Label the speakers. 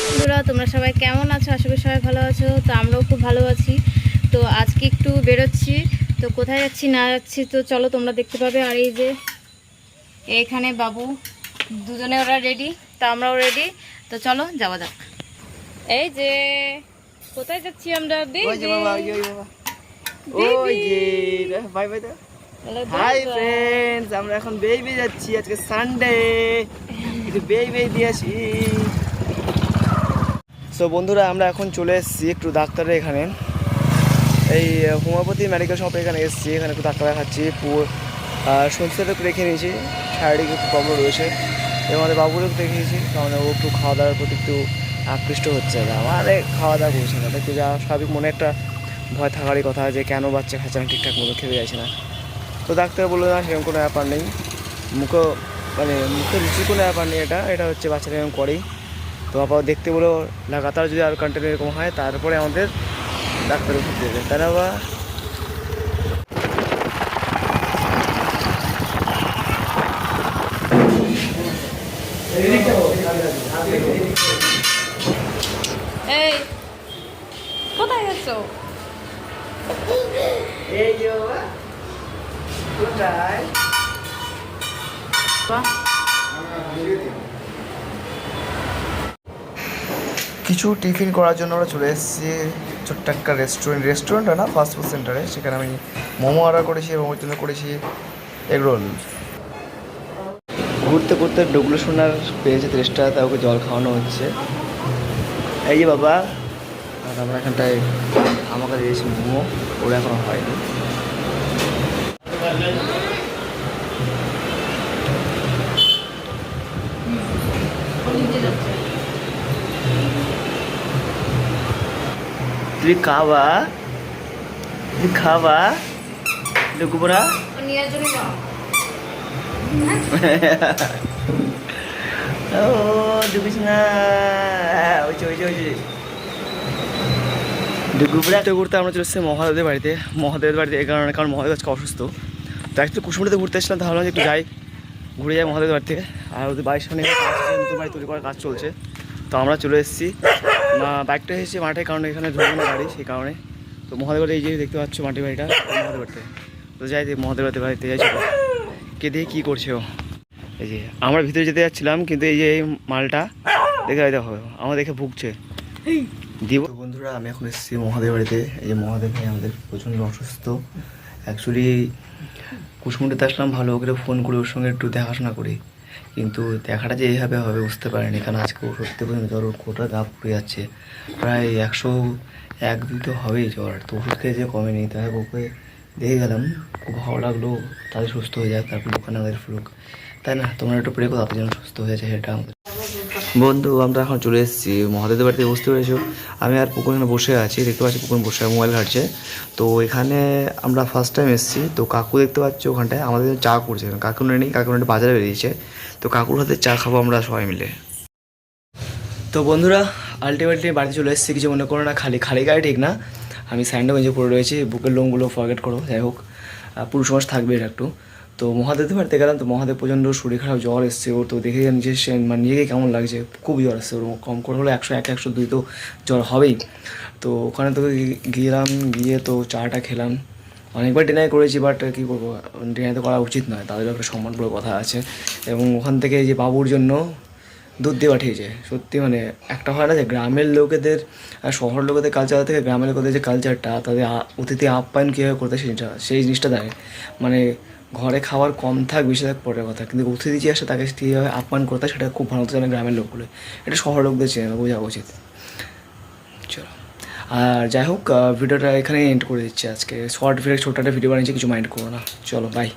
Speaker 1: বন্ধুরা তোমরা সবাই কেমন আছো? আশা করি সবাই ভালো আছো। তো আমরাও খুব ভালো আছি। তো আজকে একটু বেরোচ্ছি, তো কোথায় যাচ্ছি না যাচ্ছি তো চলো তোমরা দেখতে পাবে। আর এই যে এইখানে বাবু দুজনে ওরা রেডি, তো আমরাও রেডি। তো চলো যাওয়া যাক। এই যে কোথায় যাচ্ছি আমরা?
Speaker 2: হাই ফ্রেন্ডস, আমরা এখন বেইবে যাচ্ছি। আজকে সানডে, একটু বেইবে দিয়ে আসি। সো বন্ধুরা, আমরা এখন চলে এসেছি একটু ডাক্তারের এখানে, এই হোমিওপ্যাথি মেডিকেল শপে এখানে এসেছি। এখানে একটু ডাক্তার দেখাচ্ছি। সন্ধ্যাটা একটু রেখে নিয়েছি, শারীরিক একটু প্রবলেম রয়েছে। এবং আমাদের বাবুরও একটু দেখিয়েছি, কারণ ও একটু খাওয়া দাওয়ার প্রতি একটু আকৃষ্ট হচ্ছে না। আমাদের খাওয়া দাওয়া করছে না, একটু যা স্বাভাবিক মনে একটা ভয় থাকারই কথা, যে কেন বাচ্চা খাচ্ছে না, ঠিকঠাক মতো খেতে যাচ্ছে না। তো ডাক্তার বললো না, সেরকম কোনো ব্যাপার নেই, মুখে রুচি কোনো ব্যাপার নেই, এটা হচ্ছে বাচ্চারা এরকম করেই। তো আবার দেখতে বলো লাগাতার যদি আর কন্টিনিউ এরকম হয়, তারপরে আমাদের ডাক্তার ওষুধ দেবে। তারা বা
Speaker 1: এই কোথায় যাচ্ছ?
Speaker 2: এই যে বাবা কোথায়? কিছু টিফিন করার জন্য আমরা চলে এসেছি ছোট্ট একটা রেস্টুরেন্ট না, ফাস্টফুড সেন্টারে। সেখানে আমি মোমো অর্ডার করেছি এবং ওর জন্য করেছি এগরোল। ঘুরতে ঘুরতে ডুগলো সোনার পেয়েছে তেষ্টা, তা ওকে জল খাওয়ানো হচ্ছে। এই যে বাবা, আর আমরা এখানটায় আমাকে দিয়েছি মোমো, ওরা এখনো হয়নি। তুই খাবা ডুকুবরা ও ডুবিস না, ঘুরতে ঘুরতে আমরা চলে এসেছি মহাদেবের বাড়িতে। এই কারণ মহাদেব আজকে অসুস্থ। তো অ্যাকচুয়ালি কুসুমুড়িতে ঘুরতে এসেছিলাম, তাহলে একটু ঘুরে যাই মহাদেবের বাড়ি থেকে। আর ওদের বাড়ির সামনে নতুন বাড়ি তৈরি করার কাজ চলছে। তো আমরা চলে এসেছি, বাইকটা এসেছি মাঠে, কারণ এখানে ধরবো না গাড়ি, সেই কারণে। তো মহাদেবের এই যে দেখতে পাচ্ছ মাটির বাড়িটা, মহাদেব বাড়িতে। তো যাই মহাদেবের বাড়িতে যাই। কে দিয়ে কী করছে ও? এই যে আমরা ভিতরে যেতে যাচ্ছিলাম, কিন্তু এই যে এই মালটা দেখে হবে, আমার দেখে ভুগছে দিব। বন্ধুরা, আমি এখন এসেছি মহাদেব বাড়িতে। এই যে মহাদেব ভাই আমাদের প্রচণ্ড অসুস্থ। অ্যাকচুয়ালি কুসমুন্ডিতে আসলাম ভালো করে ফোন করে ওর সঙ্গে একটু দেখাশোনা করি, কিন্তু দেখাটা যে এইভাবে হবে বুঝতে পারিনি। কারণ আজকে ও সত্যি পর্যন্ত জ্বর, কোটা গা পুড়ে যাচ্ছে, প্রায় 101-2 তো হবেই জ্বর। তো ওষুধ খেয়ে যে কমেনি, তাই ওকে দেখে গেলাম, খুব ভালো লাগলো। তাদের সুস্থ হয়ে যায়, তারপর দোকানে আমাদের ফ্লুক, তাই না? তোমরা একটু প্রে করো তাদের যেন সুস্থ হয়ে যায়, সেটা আমাদের। বন্ধু, আমরা এখন চলে এসেছি মহাদেবের বাড়িতে। বুঝতে পেরেছো, আমি আর পুকুর এখানে বসে আছি, দেখতে পাচ্ছি পুকুর বসে মোবাইল ঘাটছে। তো এখানে আমরা ফার্স্ট টাইম এসেছি। তো কাকু দেখতে পাচ্ছি ওখানটায় আমাদের চা করছে। কাকু নেই, কাকু বাজারে বেরিয়েছে। তো কাকুর হাতে চা খাবো আমরা সবাই মিলে। তো বন্ধুরা, আলটিমেটলি বাড়িতে চলে এসেছি। কিছু মনে করো না, খালি গায়ে ঠিক না, আমি স্যান্ডো গেঞ্জি পরে রয়েছি, বুকের লোমগুলো ফরগেট করো। যাই হোক, পুরুষ মাস থাকবে এটা একটু। তো মহাদেবের বাড়িতে গেলাম, তো মহাদেব প্রচণ্ড শরীর খারাপ, জ্বর এসছে ওর। তো দেখে নিজেকে কেমন লাগছে, খুব জ্বর আসছে ওর। কম করে হলে 101, 102 তো জ্বর হবেই। তো ওখানে তো গিয়ে তো চাটা খেলাম। অনেকবার ডিনাই করেছি, বাট কী করবো, ডিনাই তো করা উচিত নয়, তাদেরও একটা সম্মান বলে কথা আছে। এবং ওখান থেকে যে বাবুর জন্য দুধ দিয়ে পাঠিয়েছে। সত্যি মানে একটা হয় না যে গ্রামের লোকেদের আর শহর লোকেদের কালচার থেকে গ্রামের লোকেদের যে কালচারটা, তাদের অতিথি আপ্যায়ন কীভাবে করতে সেই জিনিসটা দেয়। মানে ঘরে খাবার কম থাক বেশি থাক পরের কথা, কিন্তু অতিথি যে আসে তাকে কীভাবে আপ্যায়ন করতে, সেটা খুব ভালো জানে গ্রামের লোকগুলো। এটা শহর লোকদের চেনে, বোঝা উচিত। চলো, আর যাই হোক, ভিডিওটা এখানে এন্ড করে দিচ্ছি আজকে। ছোট্ট একটা ভিডিও বানিয়েছি, কিছু মাইন্ড করো না। চলো, বাই।